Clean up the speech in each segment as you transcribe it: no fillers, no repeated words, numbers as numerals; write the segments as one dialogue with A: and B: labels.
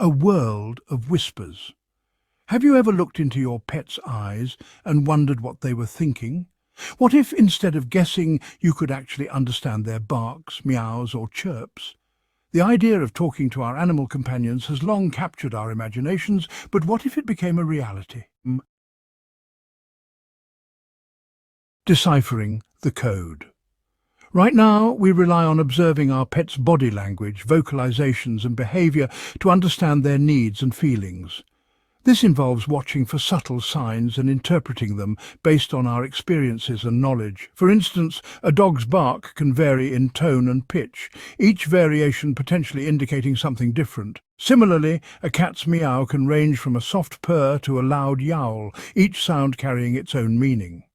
A: A world of whispers. Have you ever looked into your pet's eyes and wondered what they were thinking? What if, instead of guessing, you could actually understand their barks, meows, or chirps? The idea of talking to our animal companions has long captured our imaginations, but what if it became a reality? Deciphering the code. Right now, we rely on observing our pet's body language, vocalizations, and behavior to understand their needs and feelings. This involves watching for subtle signs and interpreting them based on our experiences and knowledge. For instance, a dog's bark can vary in tone and pitch, each variation potentially indicating something different. Similarly, a cat's meow can range from a soft purr to a loud yowl, each sound carrying its own meaning.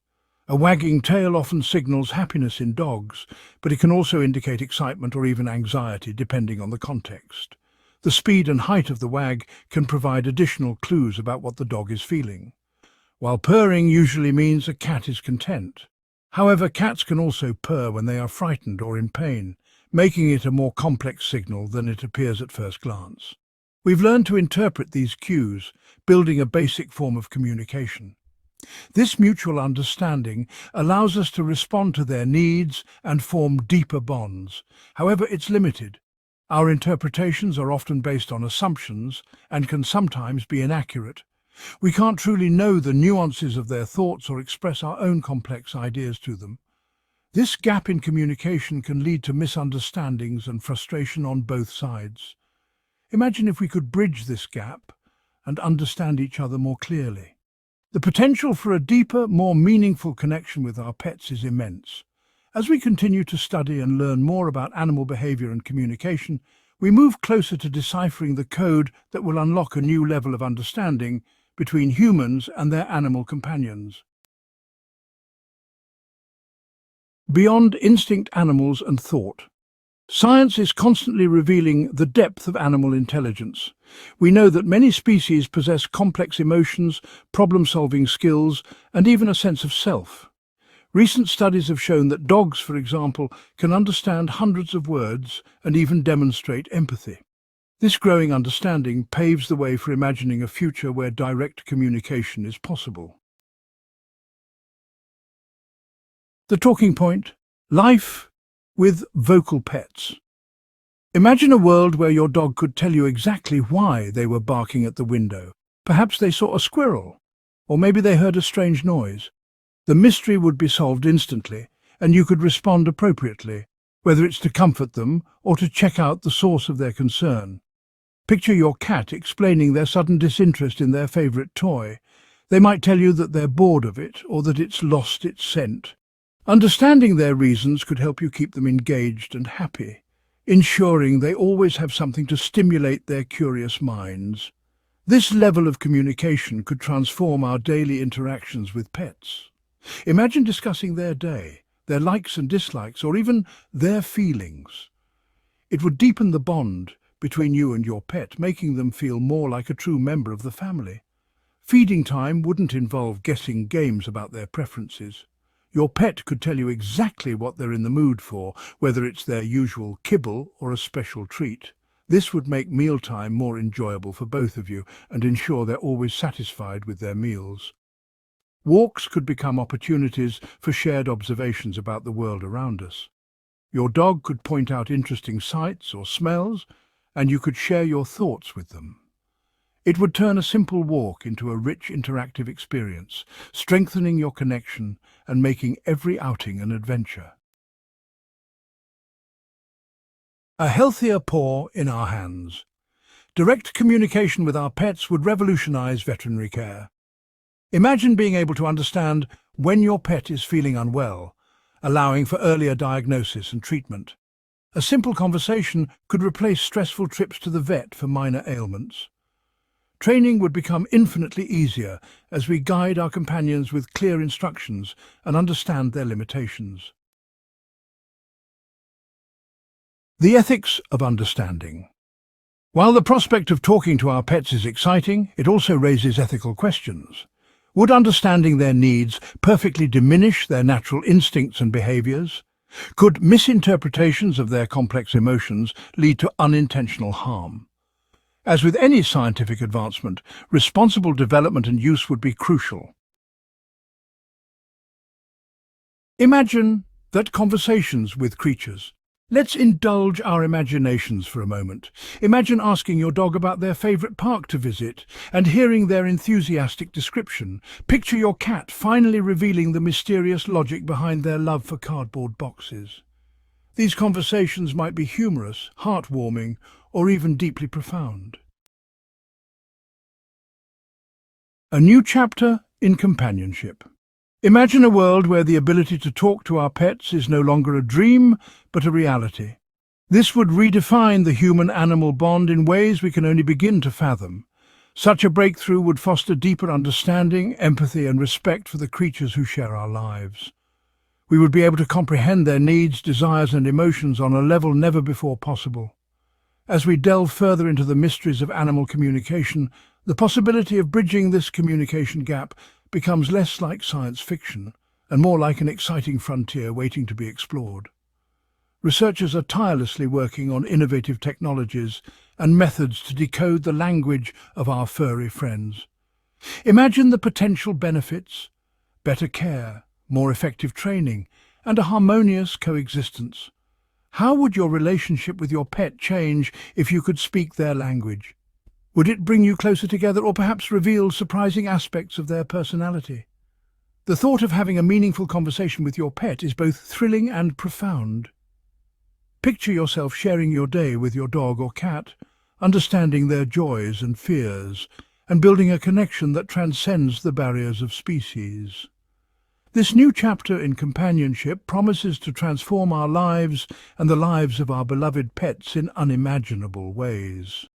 A: A wagging tail often signals happiness in dogs, but it can also indicate excitement or even anxiety, depending on the context. The speed and height of the wag can provide additional clues about what the dog is feeling, while purring usually means a cat is content. However, cats can also purr when they are frightened or in pain, making it a more complex signal than it appears at first glance. We've learned to interpret these cues, building a basic form of communication. This mutual understanding allows us to respond to their needs and form deeper bonds. However, it's limited. Our interpretations are often based on assumptions and can sometimes be inaccurate. We can't truly know the nuances of their thoughts or express our own complex ideas to them. This gap in communication can lead to misunderstandings and frustration on both sides. Imagine if we could bridge this gap and understand each other more clearly. The potential for a deeper, more meaningful connection with our pets is immense. As we continue to study and learn more about animal behavior and communication, we move closer to deciphering the code that will unlock a new level of understanding between humans and their animal companions. Beyond instinct, animals and thought. Science is constantly revealing the depth of animal intelligence. We know that many species possess complex emotions, problem-solving skills, and even a sense of self. Recent studies have shown that dogs, for example, can understand hundreds of words and even demonstrate empathy. This growing understanding paves the way for imagining a future where direct communication is possible. The talking point: life with vocal pets. Imagine a world where your dog could tell you exactly why they were barking at the window. Perhaps they saw a squirrel, or maybe they heard a strange noise. The mystery would be solved instantly, and you could respond appropriately, whether it's to comfort them or to check out the source of their concern. Picture your cat explaining their sudden disinterest in their favorite toy. They might tell you that they're bored of it or that it's lost its scent. Understanding their reasons could help you keep them engaged and happy, ensuring they always have something to stimulate their curious minds. This level of communication could transform our daily interactions with pets. Imagine discussing their day, their likes and dislikes, or even their feelings. It would deepen the bond between you and your pet, making them feel more like a true member of the family. Feeding time wouldn't involve guessing games about their preferences. Your pet could tell you exactly what they're in the mood for, whether it's their usual kibble or a special treat. This would make mealtime more enjoyable for both of you and ensure they're always satisfied with their meals. Walks could become opportunities for shared observations about the world around us. Your dog could point out interesting sights or smells, and you could share your thoughts with them. It would turn a simple walk into a rich interactive experience, strengthening your connection and making every outing an adventure. A healthier paw in our hands. Direct communication with our pets would revolutionize veterinary care. Imagine being able to understand when your pet is feeling unwell, allowing for earlier diagnosis and treatment. A simple conversation could replace stressful trips to the vet for minor ailments. Training would become infinitely easier as we guide our companions with clear instructions and understand their limitations. The ethics of understanding. While the prospect of talking to our pets is exciting, it also raises ethical questions. Would understanding their needs perfectly diminish their natural instincts and behaviors? Could misinterpretations of their complex emotions lead to unintentional harm? As with any scientific advancement, responsible development and use would be crucial. Imagine that conversations with creatures. Let's indulge our imaginations for a moment. Imagine asking your dog about their favorite park to visit and hearing their enthusiastic description. Picture your cat finally revealing the mysterious logic behind their love for cardboard boxes. These conversations might be humorous, heartwarming, or even deeply profound. A new chapter in companionship. Imagine a world where the ability to talk to our pets is no longer a dream, but a reality. This would redefine the human-animal bond in ways we can only begin to fathom. Such a breakthrough would foster deeper understanding, empathy, and respect for the creatures who share our lives. We would be able to comprehend their needs, desires, and emotions on a level never before possible. As we delve further into the mysteries of animal communication, the possibility of bridging this communication gap becomes less like science fiction and more like an exciting frontier waiting to be explored. Researchers are tirelessly working on innovative technologies and methods to decode the language of our furry friends. Imagine the potential benefits: better care, more effective training, and a harmonious coexistence. How would your relationship with your pet change if you could speak their language? Would it bring you closer together or perhaps reveal surprising aspects of their personality? The thought of having a meaningful conversation with your pet is both thrilling and profound. Picture yourself sharing your day with your dog or cat, understanding their joys and fears, and building a connection that transcends the barriers of species. This new chapter in companionship promises to transform our lives and the lives of our beloved pets in unimaginable ways.